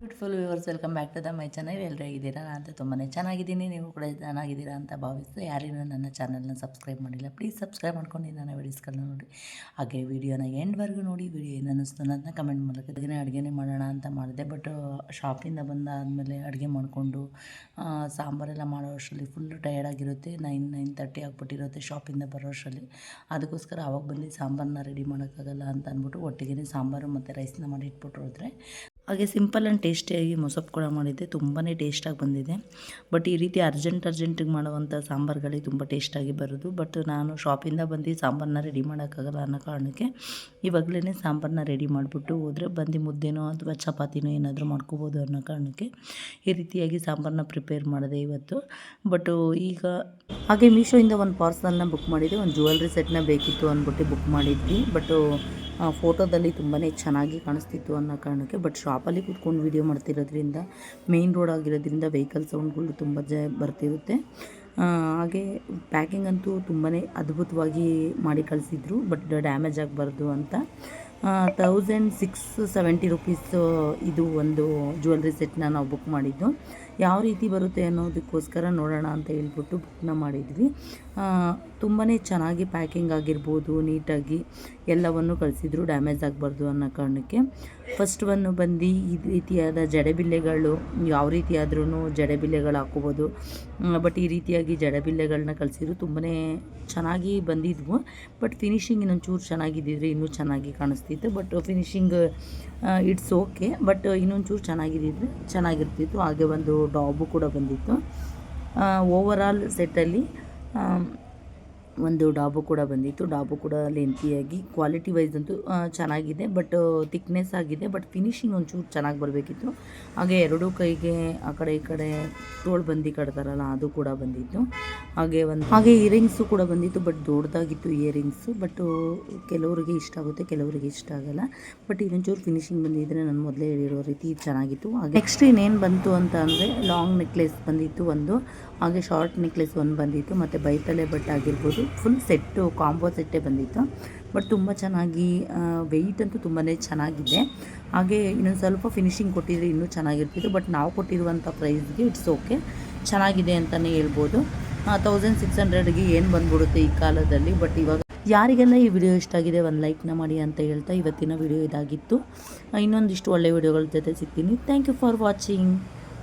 Beautiful viewers, welcome back to the my channel. ಎಲ್ಲರೂ ಹೇಗಿದ್ದೀರಾ? ನಾನು ತುಂಬಾ ಚೆನ್ನಾಗಿದ್ದೀನಿ. ನೀವು ಕೂಡ ಚೆನ್ನಾಗಿದ್ದೀರಾ ಅಂತ ಭಾವಿಸ್ತು. ಯಾರೇನೂ ನನ್ನ ಚಾನಲ್ನ ಸಬ್ಸ್ಕ್ರೈಬ್ ಮಾಡಿಲ್ಲ, ಪ್ಲೀಸ್ ಸಬ್ಸ್ಕ್ರೈಬ್ ಮಾಡ್ಕೊಂಡು ನನ್ನ ವೀಡಿಯೋಸ್ಗಳನ್ನ ನೋಡಿ. ಹಾಗೆ ವೀಡಿಯೋನ ಎಂಡ್ವರೆಗೂ ನೋಡಿ. ವೀಡಿಯೋ ಏನು ಅನ್ನಿಸ್ತು ಅಂತ ಕಮೆಂಟ್ ಮೂಲಕ ಅಡುಗೆನೇ ಮಾಡೋಣ ಅಂತ ಮಾಡಿದೆ. ಬಟ್ ಶಾಪಿಂದ ಬಂದಾದಮೇಲೆ ಅಡುಗೆ ಮಾಡಿಕೊಂಡು ಸಾಂಬಾರೆಲ್ಲ ಮಾಡೋ ಅಷ್ಟರಲ್ಲಿ ಫುಲ್ಲು ಟಯರ್ಡಾಗಿರುತ್ತೆ. 9:30 ಆಗಿಬಿಟ್ಟಿರುತ್ತೆ ಶಾಪಿಂದ ಬರೋ ಅಷ್ಟರಲ್ಲಿ. ಅದಕ್ಕೋಸ್ಕರ ಆವಾಗ ಬಂದು ಸಾಂಬಾರನ್ನ ರೆಡಿ ಮಾಡೋಕ್ಕಾಗಲ್ಲ ಅಂತ ಅಂದ್ಬಿಟ್ಟು ಒಟ್ಟಿಗೆ ಸಾಂಬಾರು ಮತ್ತು ರೈಸ್ನ ಮಾಡಿ ಇಟ್ಬಿಟ್ಟು ಹೋದರೆ. ಹಾಗೆ ಸಿಂಪಲ್ ಆ್ಯಂಡ್ ಟೇಸ್ಟಿಯಾಗಿ ಮೊಸಪ್ಪು ಕೂಡ ಮಾಡಿದ್ದೆ, ತುಂಬಾ ಟೇಸ್ಟಾಗಿ ಬಂದಿದೆ. ಬಟ್ ಈ ರೀತಿ ಅರ್ಜೆಂಟಿಗೆ ಮಾಡುವಂಥ ಸಾಂಬಾರುಗಳಿಗೆ ತುಂಬ ಟೇಸ್ಟಾಗಿ ಬರೋದು. ಬಟ್ ನಾನು ಶಾಪಿಂದ ಬಂದು ಸಾಂಬಾರನ್ನ ರೆಡಿ ಮಾಡೋಕ್ಕಾಗಲ್ಲ ಅನ್ನೋ ಕಾರಣಕ್ಕೆ ಇವಾಗಲೇ ಸಾಂಬಾರನ್ನ ರೆಡಿ ಮಾಡಿಬಿಟ್ಟು ಹೋದರೆ ಬಂದು ಮುದ್ದೆನೋ ಅಥವಾ ಚಪಾತಿನೋ ಏನಾದರೂ ಮಾಡ್ಕೋಬೋದು ಅನ್ನೋ ಕಾರಣಕ್ಕೆ ಈ ರೀತಿಯಾಗಿ ಸಾಂಬಾರನ್ನ ಪ್ರಿಪೇರ್ ಮಾಡಿದೆ ಇವತ್ತು. ಬಟ್ ಈಗ ಹಾಗೆ ಮೀಶೋಯಿಂದ ಒಂದು ಪಾರ್ಸಲ್ನ ಬುಕ್ ಮಾಡಿದೆ. ಒಂದು ಜ್ಯುವೆಲ್ರಿ ಸೆಟ್ನ ಬೇಕಿತ್ತು ಅಂದ್ಬಿಟ್ಟು ಬುಕ್ ಮಾಡಿದ್ವಿ. ಬಟ್ ಫೋಟೋದಲ್ಲಿ ತುಂಬಾ ಚೆನ್ನಾಗಿ ಕಾಣಿಸ್ತಿತ್ತು ಅನ್ನೋ ಕಾರಣಕ್ಕೆ. ಬಟ್ ಶಾಪಲ್ಲಿ ಕೂತ್ಕೊಂಡು ವೀಡಿಯೋ ಮಾಡ್ತಿರೋದ್ರಿಂದ, ಮೇಯ್ನ್ ರೋಡ್ ಆಗಿರೋದ್ರಿಂದ ವೆಹಿಕಲ್ ಸೌಂಡ್ಗಳು ತುಂಬ ಬರ್ತಿರುತ್ತೆ. ಹಾಗೆ ಪ್ಯಾಕಿಂಗ್ ಅಂತೂ ತುಂಬಾ ಅದ್ಭುತವಾಗಿ ಮಾಡಿ ಕಳಿಸಿದ್ರು. ಬಟ್ ಡ್ಯಾಮೇಜ್ ಆಗಬಾರ್ದು ಅಂತ 1670 ರುಪೀಸ್ ಇದು ಒಂದು ಜ್ಯುವೆಲ್ರಿ ಸೆಟ್ನ ನಾವು ಬುಕ್ ಮಾಡಿದ್ದು. ಯಾವ ರೀತಿ ಬರುತ್ತೆ ಅನ್ನೋದಕ್ಕೋಸ್ಕರ ನೋಡೋಣ ಅಂತ ಹೇಳ್ಬಿಟ್ಟು ಬುಕ್ನ ಮಾಡಿದ್ವಿ. ತುಂಬಾ ಚೆನ್ನಾಗಿ ಪ್ಯಾಕಿಂಗ್ ಆಗಿರ್ಬೋದು, ನೀಟಾಗಿ ಎಲ್ಲವನ್ನು ಕಳಿಸಿದ್ರು, ಡ್ಯಾಮೇಜ್ ಆಗಬಾರ್ದು ಅನ್ನೋ ಕಾರಣಕ್ಕೆ. ಫಸ್ಟ್ ಬಂದು ಈ ರೀತಿಯಾದ ಜಡೆಬಿಲ್ಲೆಗಳು, ಯಾವ ರೀತಿಯಾದ್ರೂ ಜಡೆಬಿಲ್ಲೆಗಳು ಹಾಕ್ಕೋಬೋದು. ಬಟ್ ಈ ರೀತಿಯಾಗಿ ಜಡೆಬಿಲ್ಲೆಗಳನ್ನ ಕಳಿಸಿದ್ರು, ತುಂಬಾ ಚೆನ್ನಾಗಿ ಬಂದಿದ್ವು. ಬಟ್ ಫಿನಿಶಿಂಗ್ ಇನ್ನೊಂಚೂರು ಚೆನ್ನಾಗಿದ್ದಿದ್ರೆ ಇನ್ನೂ ಚೆನ್ನಾಗಿ ಕಾಣಿಸ್ತಿತ್ತು. But finishing it's okay, but ಇನ್ನೊಂಚೂರು ಚೆನ್ನಾಗಿದ್ದಿದ್ರೆ ಚೆನ್ನಾಗಿರ್ತಿತ್ತು. ಹಾಗೆ ಒಂದು ಡಾಬು ಕೂಡ ಬಂದಿತ್ತು. ಓವರಾಲ್ ಸೆಟ್ಟಲ್ಲಿ ಒಂದು ಡಾಬು ಕೂಡ ಬಂದಿತ್ತು. ಡಾಬು ಕೂಡ ಲೆಂತಿಯಾಗಿ, ಕ್ವಾಲಿಟಿ ವೈಸ್ ಅಂತೂ ಚೆನ್ನಾಗಿದೆ. ಬಟ್ ಥಿಕ್ನೆಸ್ ಆಗಿದೆ. ಬಟ್ ಫಿನಿಶಿಂಗ್ ಒಂಚೂರು ಚೆನ್ನಾಗಿ ಬರಬೇಕಿತ್ತು. ಹಾಗೆ ಎರಡೂ ಕೈಗೆ ಆ ಕಡೆ ಈ ಕಡೆ ತೋಳು ಬಂದು ಕಟ್ತಾರಲ್ಲ, ಅದು ಕೂಡ ಬಂದಿತ್ತು. ಹಾಗೆ ಇಯರಿಂಗ್ಸು ಕೂಡ ಬಂದಿತ್ತು. But ದೊಡ್ಡದಾಗಿತ್ತು earrings. ಬಟ್ ಕೆಲವರಿಗೆ ಇಷ್ಟ ಆಗುತ್ತೆ, ಕೆಲವರಿಗೆ ಇಷ್ಟ ಆಗಲ್ಲ. ಬಟ್ ಇನ್ನೊಂಚೂರು ಫಿನಿಶಿಂಗ್ ಬಂದಿದ್ದರೆ ನಾನು ಮೊದಲೇ ಹೇಳಿರೋ ರೀತಿ ಚೆನ್ನಾಗಿತ್ತು. ಹಾಗೆ ನೆಕ್ಸ್ಟ್ ಇನ್ನೇನು ಬಂತು ಅಂತ ಅಂದರೆ ಲಾಂಗ್ ನೆಕ್ಲೆಸ್ ಬಂದಿತ್ತು ಒಂದು, ಹಾಗೆ ಶಾರ್ಟ್ ನೆಕ್ಲೆಸ್ ಒಂದು ಬಂದಿತ್ತು, ಮತ್ತು ಬೈತಲೆ ಬಟ್ ಆಗಿರ್ಬೋದು, ಫುಲ್ ಸೆಟ್ಟು ಕಾಂಬೋ ಸೆಟ್ಟೇ ಬಂದಿತ್ತು. ಬಟ್ ತುಂಬ ಚೆನ್ನಾಗಿ, ವೆಯ್ಟ್ ಅಂತೂ ತುಂಬಾ ಚೆನ್ನಾಗಿದೆ. ಹಾಗೆ ಇನ್ನೊಂದು ಸ್ವಲ್ಪ ಫಿನಿಶಿಂಗ್ ಕೊಟ್ಟಿದ್ರೆ ಇನ್ನೂ ಚೆನ್ನಾಗಿರ್ತಿತ್ತು. ಬಟ್ ನಾವು ಕೊಟ್ಟಿರುವಂಥ ಪ್ರೈಸ್ಗೆ ಇಟ್ಸ್ ಓಕೆ, ಚೆನ್ನಾಗಿದೆ ಅಂತಲೇ ಹೇಳ್ಬೋದು. 1600ಗೆ ಏನು ಬಂದ್ಬಿಡುತ್ತೆ ಈ ಕಾಲದಲ್ಲಿ. ಬಟ್ ಇವಾಗ ಯಾರಿಗೆಲ್ಲ ಈ ವಿಡಿಯೋ ಇಷ್ಟ ಆಗಿದೆ ಒಂದು ಲೈಕ್ನ ಮಾಡಿ ಅಂತ ಹೇಳ್ತಾ ಇವತ್ತಿನ ವಿಡಿಯೋ ಇದಾಗಿತ್ತು. ಇನ್ನೊಂದಿಷ್ಟು ಒಳ್ಳೆ ವಿಡಿಯೋಗಳ ಜೊತೆ ಸಿಗ್ತೀನಿ. Thank you for watching.